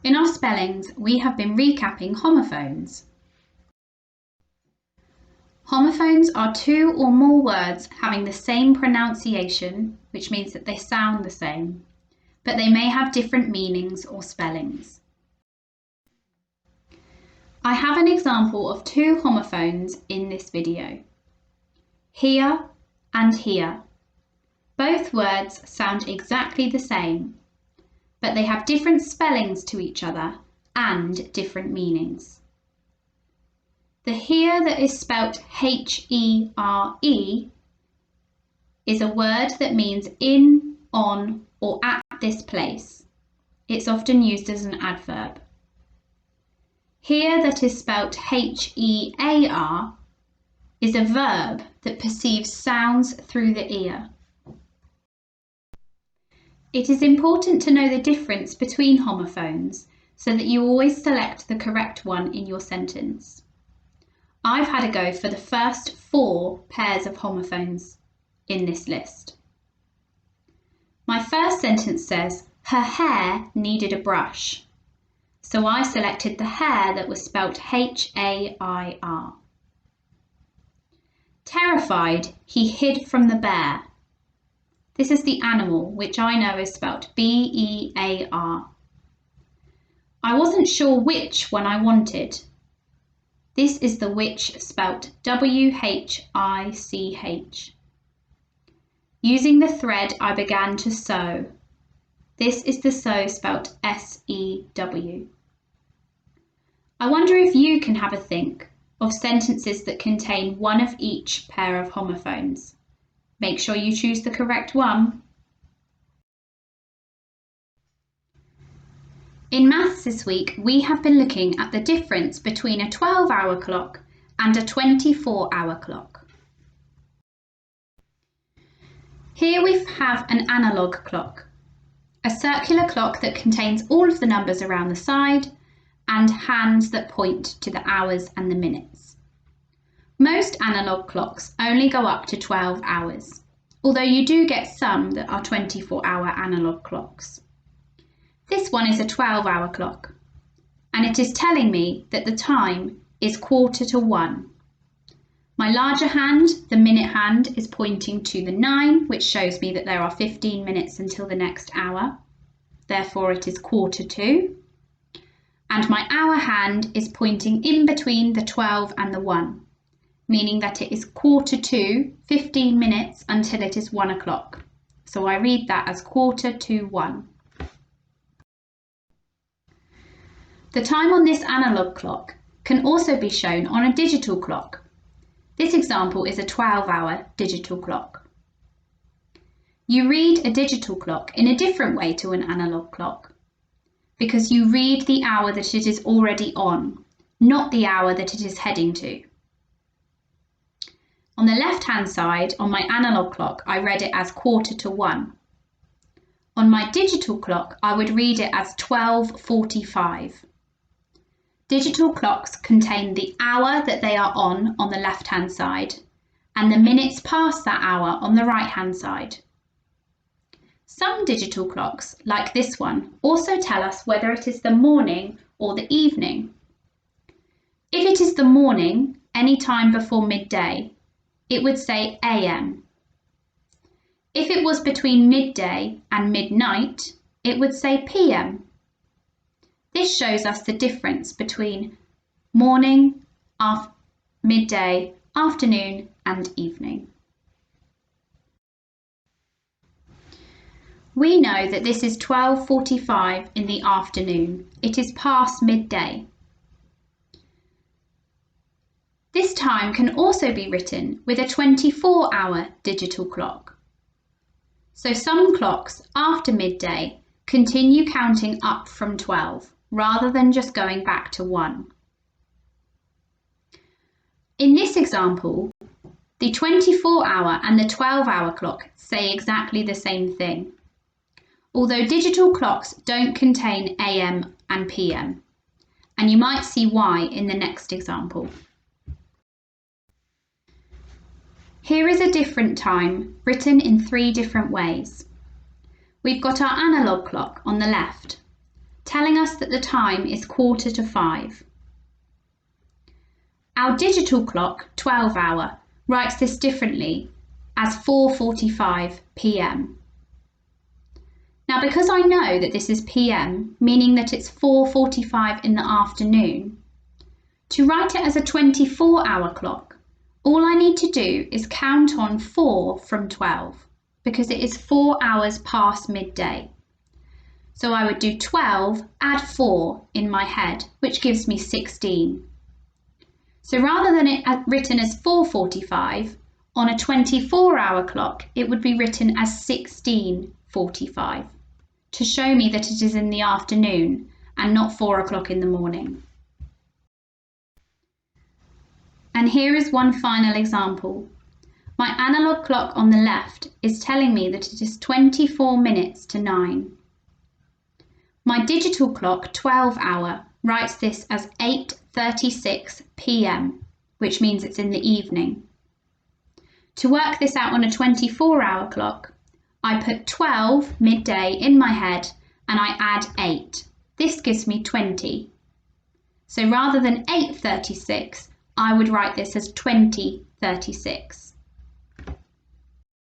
In our spellings, we have been recapping homophones. Homophones are two or more words having the same pronunciation, which means that they sound the same, but they may have different meanings or spellings. I have an example of two homophones in this video. Here and here. Both words sound exactly the same, but they have different spellings to each other and different meanings. The here that is spelt H-E-R-E is a word that means in, on, or at this place. It's often used as an adverb. Here that is spelt H-E-A-R is a verb that perceives sounds through the ear. It is important to know the difference between homophones so that you always select the correct one in your sentence. I've had a go for the first 4 pairs of homophones in this list. My first sentence says, her hair needed a brush. So I selected the hair that was spelt H-A-I-R. Terrified, he hid from the bear. This is the animal, which I know is spelt B-E-A-R. I wasn't sure which one I wanted. This is the which spelt W-H-I-C-H. Using the thread, I began to sew. This is the sew spelt S-E-W. I wonder if you can have a think of sentences that contain one of each pair of homophones. Make sure you choose the correct one. In maths this week, we have been looking at the difference between a 12-hour clock and a 24-hour clock. Here we have an analog clock, a circular clock that contains all of the numbers around the side and hands that point to the hours and the minutes. Most analog clocks only go up to 12 hours, although you do get some that are 24-hour analog clocks. This one is a 12-hour clock, and it is telling me that the time is 1:45. My larger hand, the minute hand, is pointing to the 9, which shows me that there are 15 minutes until the next hour. Therefore, it is 1:45. And my hour hand is pointing in between the 12 and the 1, meaning that it is 1:45, 15 minutes until it is 1 o'clock. So I read that as 1:45. The time on this analog clock can also be shown on a digital clock. This example is a 12-hour digital clock. You read a digital clock in a different way to an analog clock because you read the hour that it is already on, not the hour that it is heading to. On the left-hand side, on my analog clock, I read it as 1:45. On my digital clock, I would read it as 12:45. Digital clocks contain the hour that they are on the left-hand side and the minutes past that hour on the right-hand side. Some digital clocks, like this one, also tell us whether it is the morning or the evening. If it is the morning, any time before midday, it would say AM. If it was between midday and midnight, it would say PM. This shows us the difference between morning, midday, afternoon, and evening. We know that this is 12:45 in the afternoon. It is past midday. This time can also be written with a 24-hour digital clock. So some clocks after midday continue counting up from 12 rather than just going back to 1. In this example, the 24-hour and the 12-hour clock say exactly the same thing, although digital clocks don't contain AM and PM, and you might see why in the next example. Here is a different time written in 3 different ways. We've got our analog clock on the left. telling us that the time is 4:45. Our digital clock, 12 hour, writes this differently as 4:45 p.m. Now, because I know that this is PM, meaning that it's 4:45 in the afternoon, to write it as a 24-hour clock, all I need to do is count on 4 from 12, because it is 4 hours past midday. So I would do 12, add 4 in my head, which gives me 16. So rather than it written as 4:45, on a 24-hour clock, it would be written as 16:45 to show me that it is in the afternoon and not 4 o'clock in the morning. And here is one final example. My analog clock on the left is telling me that it is 24 minutes to 9. My digital clock, 12 hour, writes this as 8:36 p.m, which means it's in the evening. To work this out on a 24-hour clock, I put 12 midday in my head and I add 8. This gives me 20. So rather than 8:36, I would write this as 20:36.